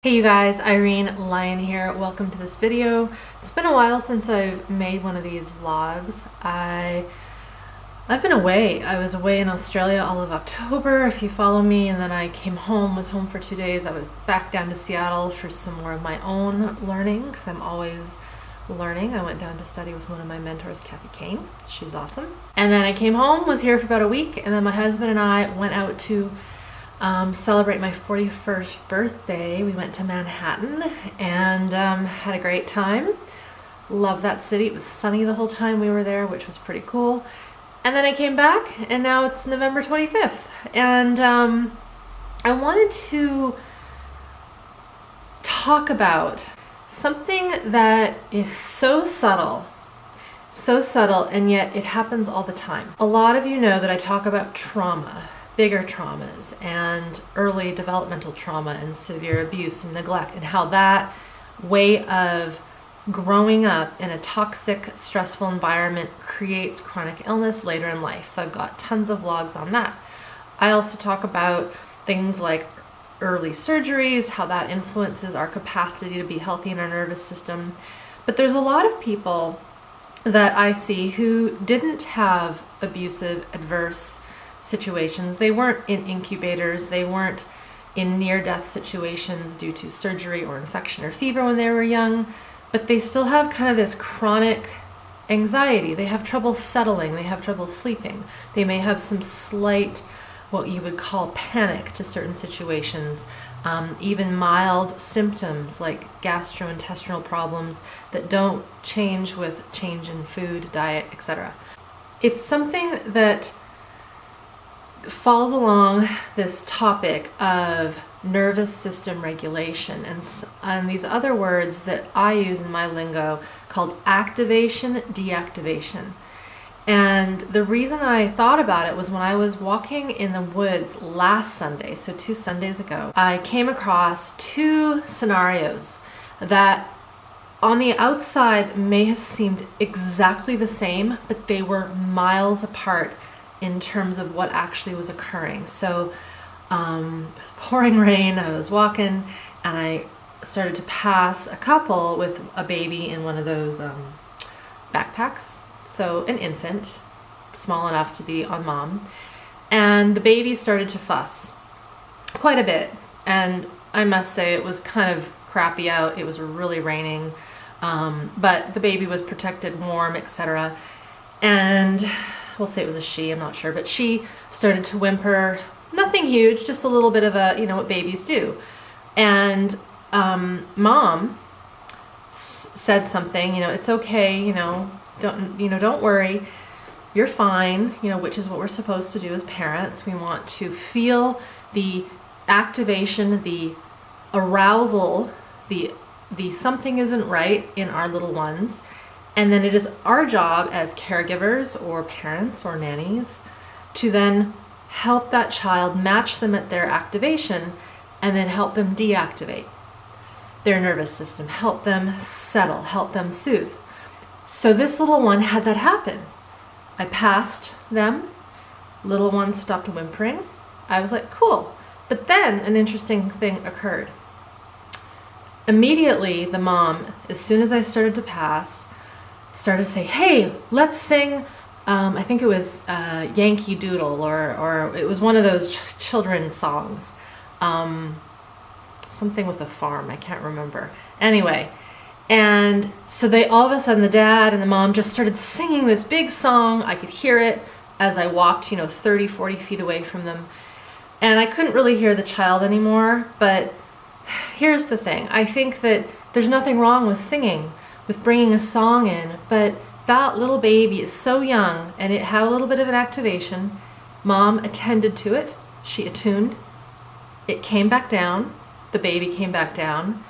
Hey you guys, Irene Lyon here. Welcome to this video. It's been a while since I've made one of these vlogs. I've been away. I was away in Australia all of October, if you follow me, and then I came home, was home for 2 days. I was back down to Seattle for some more of my own learning, because I'm always learning. I went down to study with one of my mentors, Kain. She's awesome. And then I came home, was here for about a week, and then my husband and I went out to celebrate my 41st birthday. We went to Manhattan and had a great time. Love that city. It was sunny the whole time we were there, which was pretty cool. And then I came back and now it's November 25th. And I wanted to talk about something that is so subtle, and yet it happens all the time. A lot of you know that I talk about trauma, bigger traumas and early developmental trauma and severe abuse and neglect, and how that way of growing up in a toxic, stressful environment creates chronic illness later in life. So I've got tons of vlogs on that. I also talk about things like early surgeries, how that influences our capacity to be healthy in our nervous system. But there's a lot of people that I see who didn't have abusive, adverse situations. They weren't in incubators, they weren't in near-death situations due to surgery or infection or fever when they were young, but they still have kind of this chronic anxiety. They have trouble settling, they have trouble sleeping. They may have some slight, what you would call panic to certain situations, even mild symptoms like gastrointestinal problems that don't change with change in food, diet, etc. It's something that falls along this topic of nervous system regulation and these other words that I use in my lingo called activation, deactivation. And the reason I thought about it was when I was walking in the woods last Sunday, so 2 Sundays ago, I came across 2 scenarios that on the outside may have seemed exactly the same, but they were miles apart in terms of what actually was occurring. So it was pouring rain, I was walking, and I started to pass a couple with a baby in one of those backpacks. So an infant, small enough to be on mom, and the baby started to fuss quite a bit. And I must say it was kind of crappy out. It was really raining, but the baby was protected, warm, etc. And we'll say it was a she, I'm not sure, but she started to whimper. Nothing huge, just a little bit of a, what babies do. And mom said something, it's okay, don't worry, you're fine, which is what we're supposed to do as parents. We want to feel the activation, the arousal, the something isn't right in our little ones. And then it is our job as caregivers or parents or nannies to then help that child, match them at their activation, and then help them deactivate their nervous system, help them settle, help them soothe. So this little one had that happen. I passed them, little one stopped whimpering. I was like, cool. But then an interesting thing occurred. Immediately, the mom, as soon as I started to pass, started to say, hey, let's sing, I think it was Yankee Doodle, or it was one of those children's songs. Something with a farm, I can't remember. Anyway, and so they all of a sudden, the dad and the mom just started singing this big song. I could hear it as I walked, 30, 40 feet away from them. And I couldn't really hear the child anymore, but here's the thing. I think that there's nothing wrong with singing, with bringing a song in, but that little baby is so young and it had a little bit of an activation. Mom attended to it. She attuned. It came back down. The baby came back down.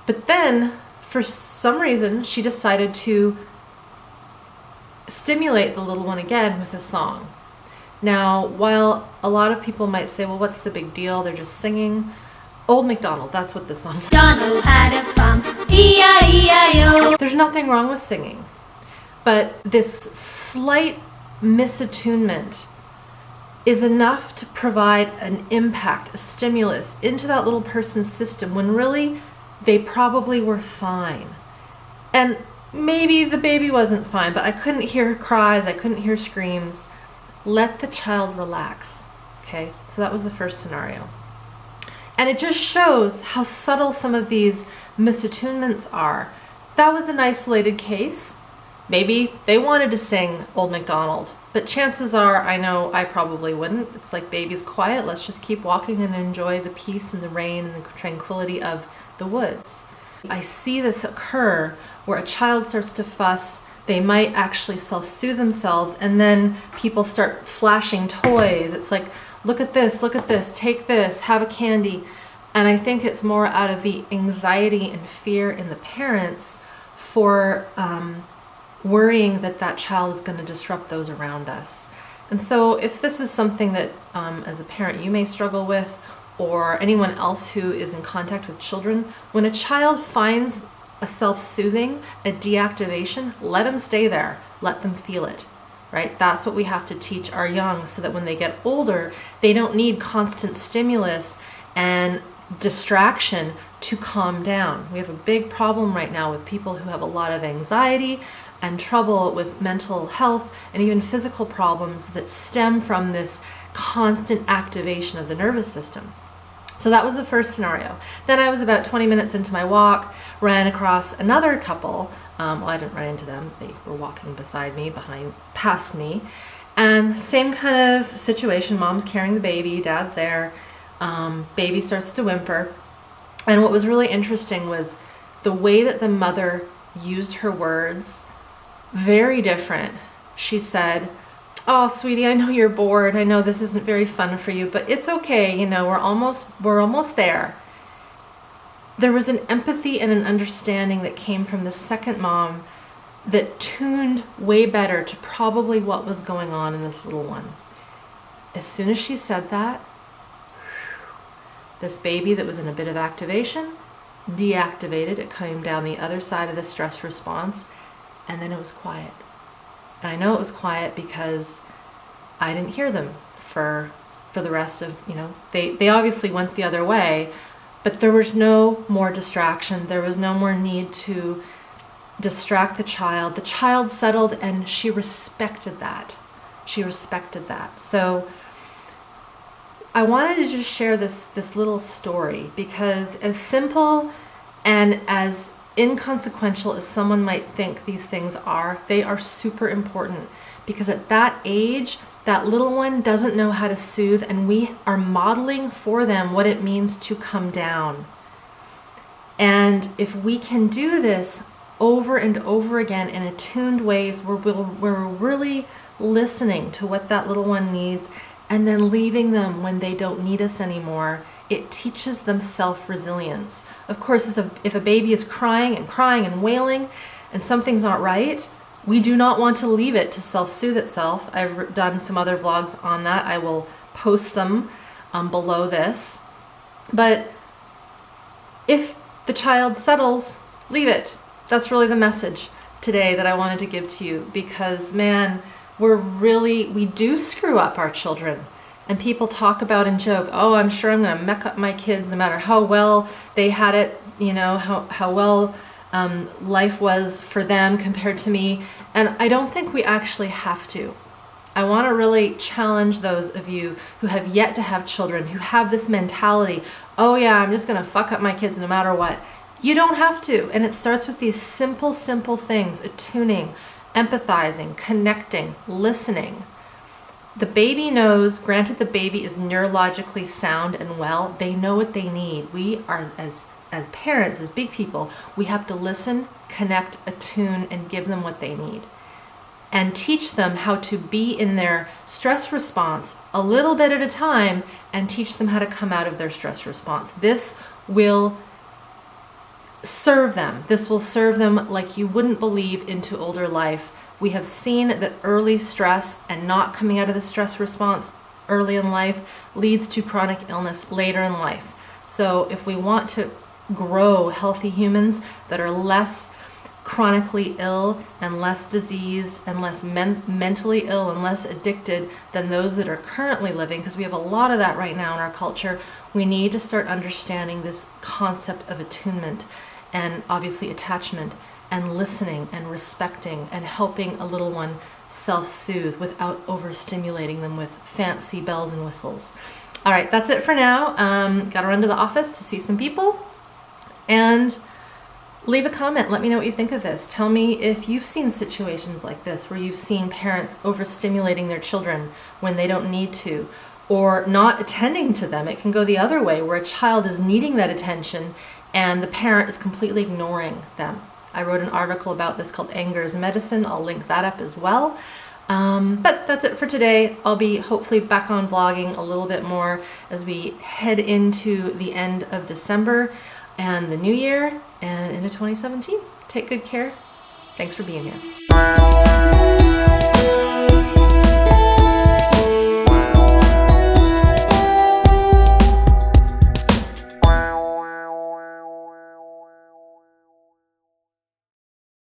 But then, for some reason, she decided to stimulate the little one again with a song. Now, while a lot of people might say, well, what's the big deal? They're just singing. Old MacDonald, that's what the song was. Donald had a farm, E-I-E-I-O. There's nothing wrong with singing, but this slight misattunement is enough to provide an impact, a stimulus into that little person's system when really they probably were fine. And maybe the baby wasn't fine, but I couldn't hear cries, I couldn't hear screams. Let the child relax. Okay, so that was the first scenario. And it just shows how subtle some of these misattunements are. That was an isolated case. Maybe they wanted to sing Old MacDonald, but chances are, I know I probably wouldn't. It's like, baby's quiet, let's just keep walking and enjoy the peace and the rain and the tranquility of the woods. I see this occur where a child starts to fuss, they might actually self-soothe themselves, and then people start flashing toys. It's like, look at this, take this, have a candy. And I think it's more out of the anxiety and fear in the parents for worrying that that child is going to disrupt those around us. And so if this is something that as a parent you may struggle with, or anyone else who is in contact with children, when a child finds a self-soothing, a deactivation, let them stay there, let them feel it, right? That's what we have to teach our young, so that when they get older, they don't need constant stimulus and distraction to calm down. We have a big problem right now with people who have a lot of anxiety and trouble with mental health and even physical problems that stem from this constant activation of the nervous system. So that was the first scenario. Then I was about 20 minutes into my walk, ran across another couple. Well, I didn't run into them. They were walking beside me, past me. And same kind of situation. Mom's carrying the baby, dad's there. Baby starts to whimper. And what was really interesting was the way that the mother used her words, very different. She said, "Oh, sweetie, I know you're bored. I know this isn't very fun for you, but it's okay. You know, we're almost there." There was an empathy and an understanding that came from the second mom that tuned way better to probably what was going on in this little one. As soon as she said that, this baby that was in a bit of activation deactivated. It came down the other side of the stress response, and then it was quiet. And I know it was quiet because I didn't hear them for the rest of, they obviously went the other way, but there was no more distraction. There was no more need to distract the child. The child settled, and she respected that. So I wanted to just share this little story, because as simple and as inconsequential as someone might think these things are, they are super important, because at that age, that little one doesn't know how to soothe, and we are modeling for them what it means to come down. And if we can do this over and over again in attuned ways where we're really listening to what that little one needs, and then leaving them when they don't need us anymore, it teaches them self-resilience. Of course, if a baby is crying and wailing and something's not right, we do not want to leave it to self-soothe itself. I've done some other vlogs on that. I will post them below this. But if the child settles, leave it. That's really the message today that I wanted to give to you, because man, we do screw up our children. And people talk about and joke, "Oh, I'm sure I'm going to mech up my kids no matter how well they had it, how well life was for them compared to me." And I don't think we actually have to. I want to really challenge those of you who have yet to have children, who have this mentality, "Oh yeah, I'm just going to fuck up my kids no matter what." You don't have to. And it starts with these simple things: attuning, empathizing, connecting, listening. The baby knows, granted the baby is neurologically sound and well, they know what they need. We are, as parents, as big people, we have to listen, connect, attune, and give them what they need. And teach them how to be in their stress response a little bit at a time, and teach them how to come out of their stress response. This will serve them. This will serve them like you wouldn't believe into older life. We have seen that early stress and not coming out of the stress response early in life leads to chronic illness later in life. So if we want to grow healthy humans that are less chronically ill and less diseased and less mentally ill and less addicted than those that are currently living, because we have a lot of that right now in our culture. We need to start understanding this concept of attunement and obviously attachment and listening and respecting and helping a little one self-soothe without overstimulating them with fancy bells and whistles. All right, that's it for now. Gotta run to the office to see some people, and leave a comment. Let me know what you think of this. Tell me if you've seen situations like this where you've seen parents overstimulating their children when they don't need to, or not attending to them. It can go the other way, where a child is needing that attention and the parent is completely ignoring them. I wrote an article about this called Anger is Medicine. I'll link that up as well. But that's it for today. I'll be hopefully back on vlogging a little bit more as we head into the end of December and the new year and into 2017. Take good care. Thanks for being here.